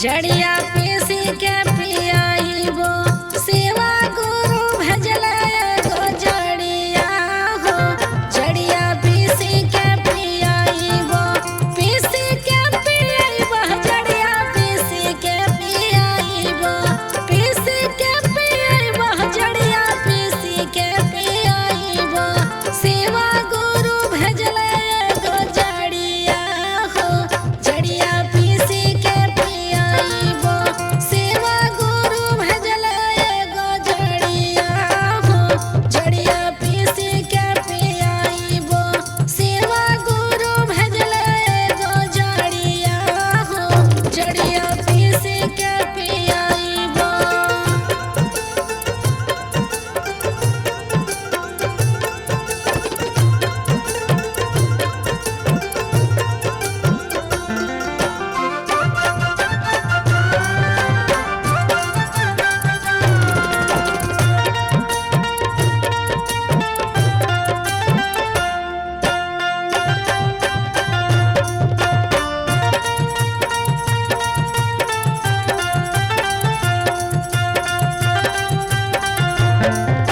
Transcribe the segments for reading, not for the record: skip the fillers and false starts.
जड़िया पीसी के पियाइबो सेवा गुरु भजले गो जड़िया हो। जड़िया पीसी के पियाइबो पीसी के पियाइबो जड़िया पीसी के पियाइबो पीसी के पियाइबो जड़िया पीसी के पियाइबो सेवा गुरु भजले गो जड़िया हो। जड़िया पीसी के पियाइबो सेवा गुरु भजले गो जड़िया हो। जड़िया पीसी के पियाइबो सेवा गुरु भजले गो जड़िया हो। जड़िया पीसी के पियाइबो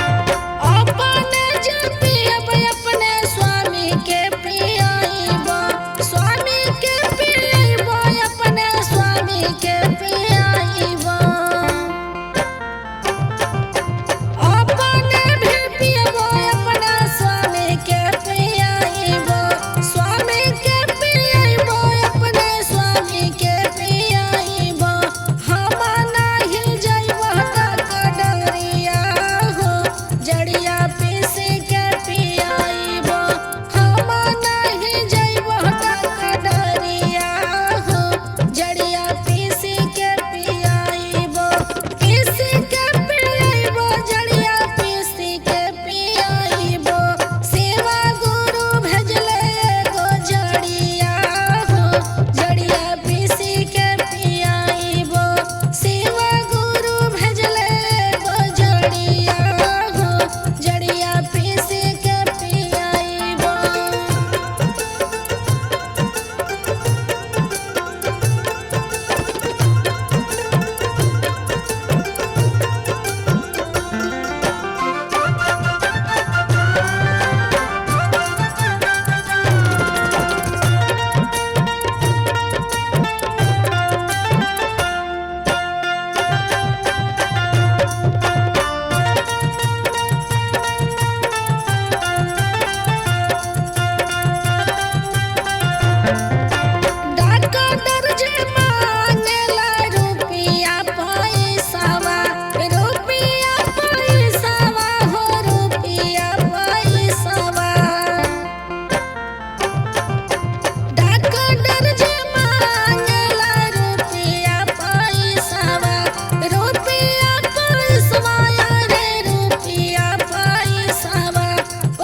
अपने जे पियब अपने स्वामी के पियाइबो स्वामी के पियइबो अपने स्वामी के पियाइबो अपने भी पियबो अपना स्वामी के पियाइबो स्वामी के पियइबो अपने स्वामी के पियाइबो हम नाही जइबो त कडरिया हो। जड़िया पीसी के पियाइबो हम नाही जइबो त कडरिया हो। जड़िया पीसी के पियाइबो पीसी के पियाइबो जड़िया पीसी के पियाइबो सेवा गुरु भजले गो जड़िया हो। जड़िया पीसी के पियाइबो सेवा गुरु भजले गो जड़िया हो। जड़िया पीसी के पियाइबो डॉक्टर जे मांगेला रुपिया पैसावा रुपिया पैसावा हो रुपिया पैसावा डॉक्टर जे मांगेला रुपिया पैसावा रुपिया पैसावा रे रुपिया पैसावा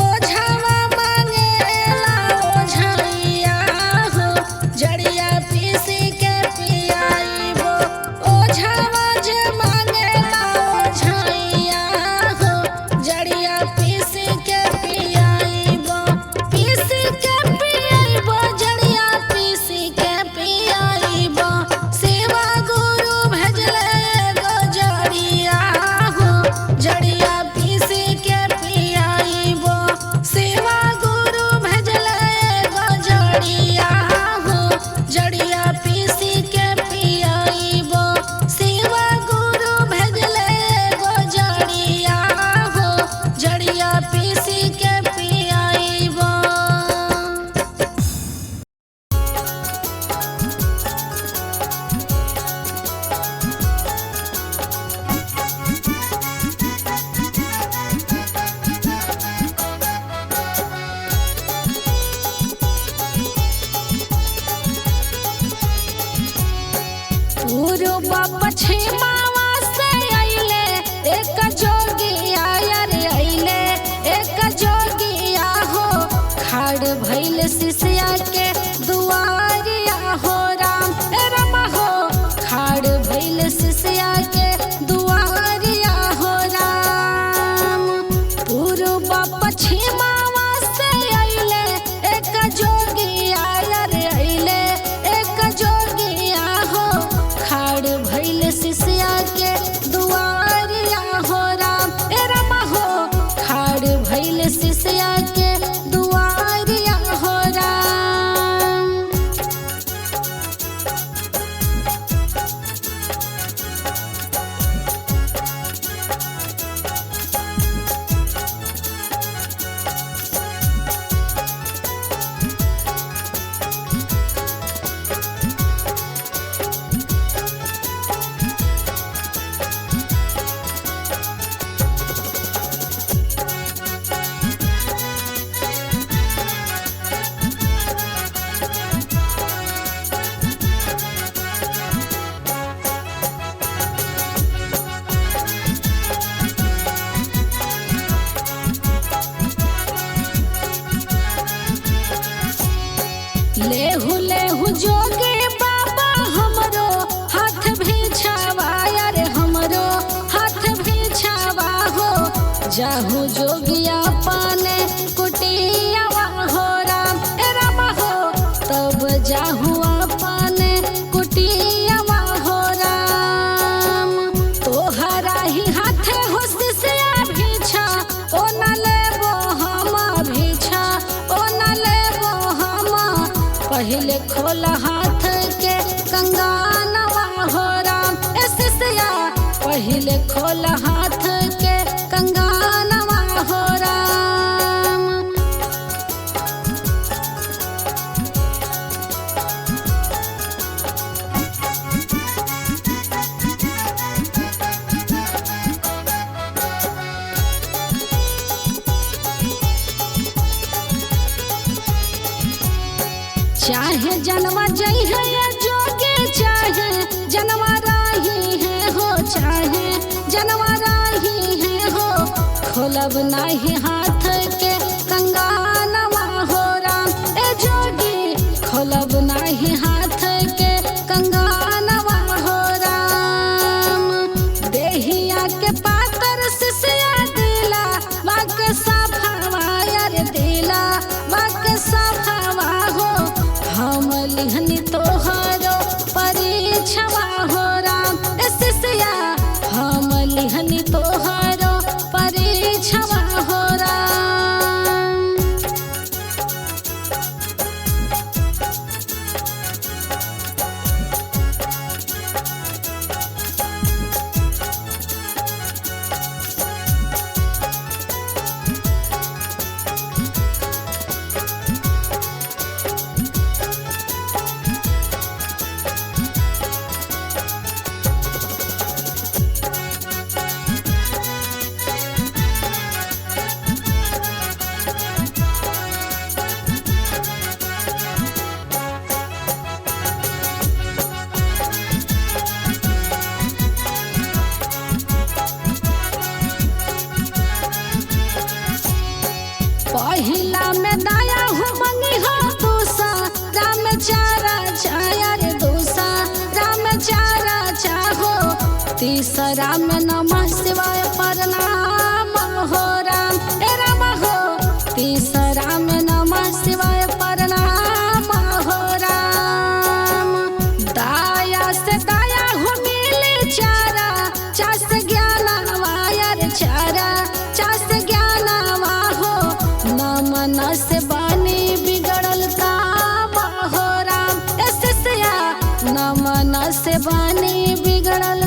ओझावा मांगेला ओझैया हो। जड़िया पीसी के पियाइबो ओझावा जे मांगेला ओझैया हो। जड़िया पीसी के पियाइबो पीसी के पियाइबो जड़िया पीसी के पियाइबो सेवा गुरु भजले गो जड़िया हो। जड़िया पीसी के पियाइबो सेवा गुरु भजले गो जड़िया हो। जड़िया पीसी के पियाइबो सेवा गुरु भजले गो जड़िया हो। जड़िया पीसी के पियाइबो पूर्व पश्चिमावा से अइले एक जोगिया रे अइले एक जोगिया हो। खाड़ भइल शिष्या के दुआरिया हो राम राम हो। खाड़ भइल शिष्या के दुआरिया हो राम। पूर्व पश्चिमावा से अइले एक जोगिया रे अइले एक जोगिया हो। खाड़ लेहु जोगे बाबा हमरो हाथ भी छावा, अरे हमरो हाथ भी छावा हो। जाहू जोगिया पाने कुटियावा हो राम, ए राम हो तब जाहू पाने कुटियावा हो राम। तोहरा ही हाथे हो सिसिया भीछा, ओ न लेबो हम भीछा, ओ न लेबो हम। पहले खोल हाथ के कंगानवा हो राम, ए सिसिया पहले खोल हाथ के कंगानवा हो राम। चाहे जनवा जई है या जोगे, चाहे जनवा राही है हो, चाहे जनवा राही है हो। खोलब नाही हाथ के कंगानवा हो राम, ए जोगी खोलब नाही हाथ के कंगानवा हो राम। देहिया के पातर सिसिया दिला वाक साफावा, अरे दिला वाक साफावा हो। हम लिहनी तोहरो परीक्षवा हो राम, ए सिसिया हम लिहनी तोहरो परीक्षवा हो राम। पहिला में दाया हो मनी हो, दूसरा में चारा छाया रे, दूसरा में चारा चाहो। तीसरा में नमः शिवाय प्रणाम हो राम, ए राम हो। तीसरा में नमः शिवाय प्रणाम हो राम। दाया से दाया हो मिले चारा, चास ज्ञानवा यार चारा, चास ज्ञानवा हो। नमन से बानी बिगड़ल काम हो राम, ए सिसिया नमन से बानी बिगड़ल